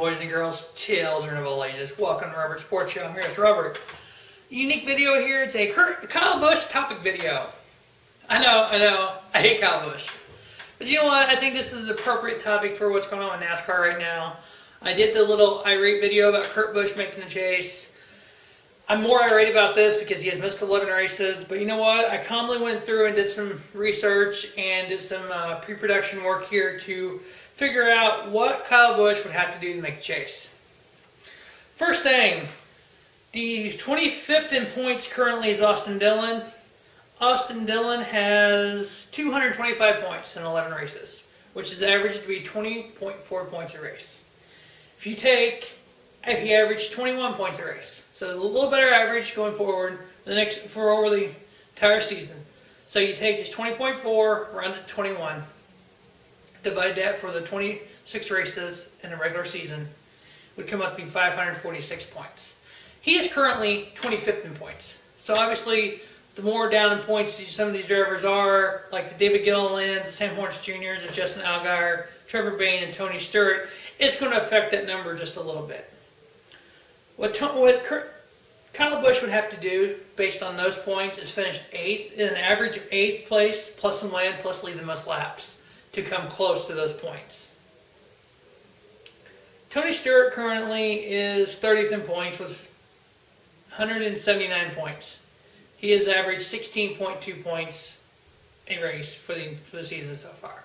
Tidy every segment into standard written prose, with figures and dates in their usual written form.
boys and girls, children of all ages. Welcome to Robert Sports Show. I'm here with Robert. Unique video here. It's a Kyle Busch topic video. I know. I hate Kyle Busch. But you know what? I think this is an appropriate topic for what's going on with NASCAR right now. I did the little irate video about Kurt Busch making the chase. I'm more irate about this because he has missed 11 races. But you know what? I calmly went through and did some research and did some pre-production work here to figure out what Kyle Busch would have to do to make the chase. First thing, the 25th in points currently is Austin Dillon. Austin Dillon has 225 points in 11 races, which is averaged to be 20.4 points a race. If he averaged 21 points a race, so a little better average going forward for over the entire season. So you take his 20.4, round it to 21, divide that for the 26 races in a regular season, would come up to be 546 points. He is currently 25th in points. So obviously, the more down in points some of these drivers are, like the David Gillilands, the Sam Horns Jr.'s, the Justin Allgaier, Trevor Bayne, and Tony Stewart, it's going to affect that number just a little bit. What Kyle Busch would have to do, based on those points, is finish 8th, in an average of 8th place, plus a win, plus lead the most laps, to come close to those points. Tony Stewart currently is 30th in points with 179 points. He has averaged 16.2 points a race for the season so far.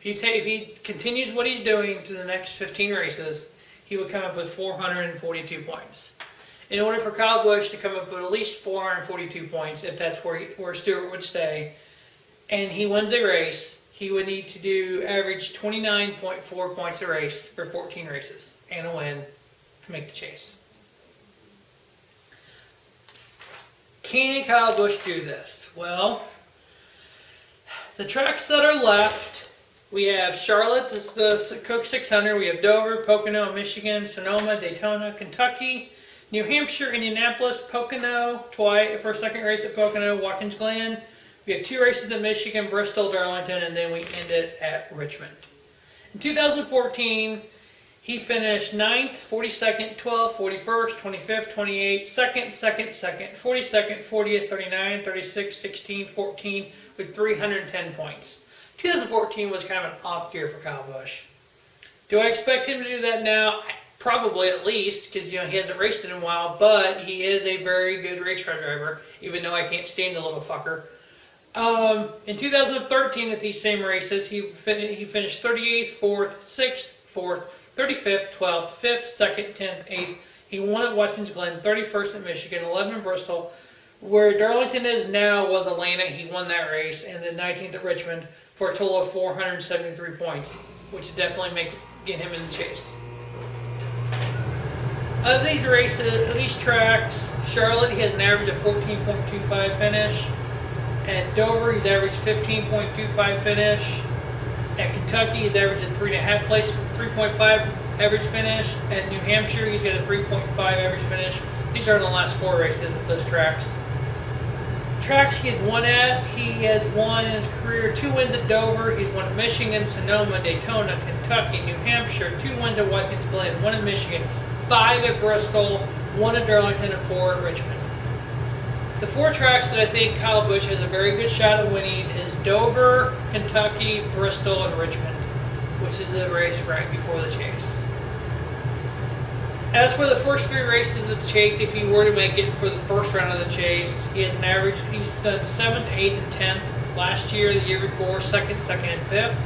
If he continues what he's doing to the next 15 races, he would come up with 442 points. In order for Kyle Busch to come up with at least 442 points, if that's where Stewart would stay, and he wins a race, he would need to average 29.4 points a race for 14 races and a win to make the chase. Can Kyle Busch do this? Well, the tracks that are left, we have Charlotte, the Coke 600, we have Dover, Pocono, Michigan, Sonoma, Daytona, Kentucky, New Hampshire, Indianapolis, Pocono, twice for a second race at Pocono, Watkins Glen. We have 2 races at Michigan, Bristol, Darlington, and then we end it at Richmond. In 2014, he finished 9th, 42nd, 12th, 41st, 25th, 28th, 2nd, 42nd, 40th, 39th, 36th, 16th, 14th, with 310 points. 2014 was kind of an off year for Kyle Busch. Do I expect him to do that now? Probably, at least, because he hasn't raced in a while, but he is a very good race car driver, even though I can't stand the little fucker. In 2013, at these same races, he finished 38th, 4th, 6th, 4th, 35th, 12th, 5th, 2nd, 10th, 8th. He won at Watkins Glen, 31st at Michigan, 11th in Bristol. Where Darlington is now was Atlanta. He won that race, and then 19th at Richmond for a total of 473 points, which definitely get him in the chase. Of these races, these tracks, Charlotte, he has an average of 14.25 finish. At Dover, he's averaged 15.25 finish. At Kentucky, he's averaging 3.5 average finish. At New Hampshire, he's got a 3.5 average finish. These are the last 4 races at those tracks. Tracks he has won at, he has won in his career 2 wins at Dover. He's won at Michigan, Sonoma, Daytona, Kentucky, New Hampshire, 2 wins at Watkins Glen, 1 at Michigan, 5 at Bristol, 1 at Darlington, and 4 at Richmond. The 4 tracks that I think Kyle Busch has a very good shot at winning is Dover, Kentucky, Bristol, and Richmond, which is the race right before the chase. As for the first 3 races of the chase, if he were to make it for the first round of the chase, he has an average, he's done 7th, 8th, and 10th last year, the year before, 2nd, 2nd, and 5th.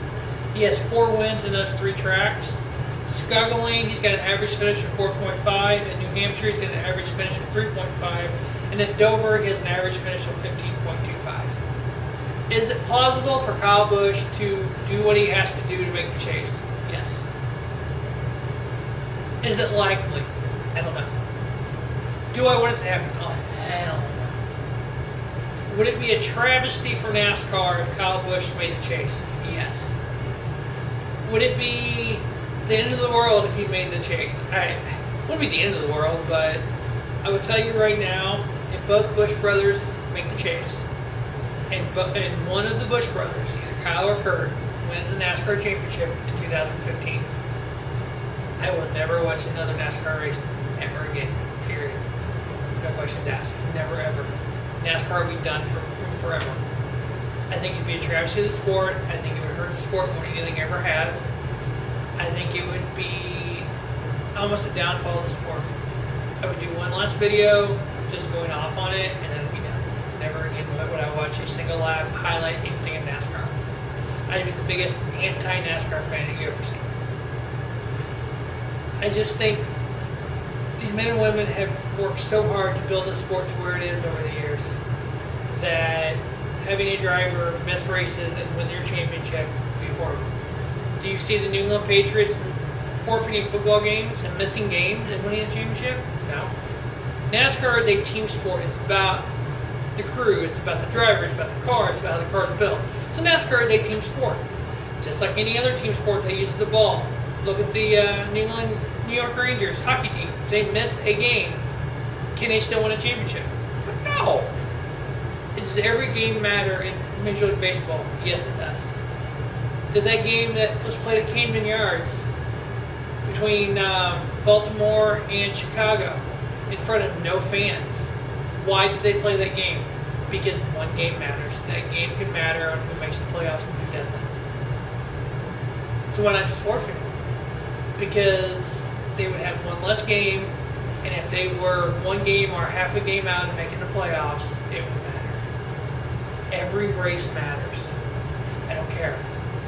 He has 4 wins in those 3 tracks. Scuggling, he's got an average finish of 4.5. At New Hampshire, he's got an average finish of 3.5. And at Dover, he has an average finish of 15.25. Is it plausible for Kyle Busch to do what he has to do to make the chase? Yes. Is it likely? I don't know. Do I want it to happen? Oh, hell no. Would it be a travesty for NASCAR if Kyle Busch made the chase? Yes. Would it be the end of the world if he made the chase? It wouldn't be the end of the world, but I would tell you right now, if both Busch brothers make the chase, and one of the Busch brothers, either Kyle or Kurt, wins the NASCAR championship in 2015, I will never watch another NASCAR race ever again. Period. No questions asked. Never ever. NASCAR will be done from forever. I think it'd be a travesty of the sport. I think it would hurt the sport more than anything ever has. I think it would be almost a downfall of the sport. I would do one last video, just going off on it, and then it'd be done. Never again would I watch a single lap highlight anything in NASCAR. I'd be the biggest anti-NASCAR fan that you ever seen. I just think these men and women have worked so hard to build the sport to where it is over the years that having a driver miss races and win their championship would be horrible. Do you see the New England Patriots forfeiting football games and missing games and winning a championship? No. NASCAR is a team sport. It's about the crew. It's about the driver. It's about the car. It's about how the car is built. So NASCAR is a team sport. Just like any other team sport that uses the ball. Look at the New York Rangers hockey team. If they miss a game, can they still win a championship? No. Does every game matter in Major League Baseball? Yes, it does. Did that game that was played at Camden Yards between Baltimore and Chicago in front of no fans, why did they play that game? Because one game matters. That game can matter on who makes the playoffs and who doesn't. So why not just forfeit it? Because they would have one less game, and if they were one game or half a game out of making the playoffs, it would matter. Every race matters. I don't care.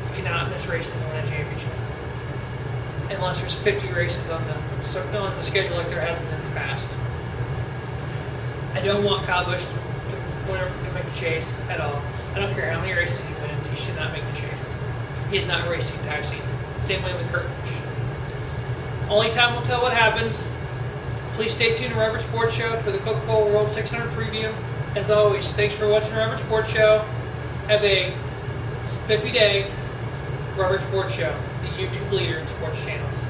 You cannot miss races and win a championship. Unless there's 50 races on the schedule like there has been in the past. I don't want Kyle Busch to make the chase at all. I don't care how many races he wins, he should not make the chase. He's not racing the entire season. Same way with Kurt Busch. Only time will tell what happens. Please stay tuned to Robert Sports Show for the Coca-Cola World 600 preview. As always, thanks for watching Robert Sports Show. Have a spiffy day. Robert Sports Show, the YouTube leader in sports channels.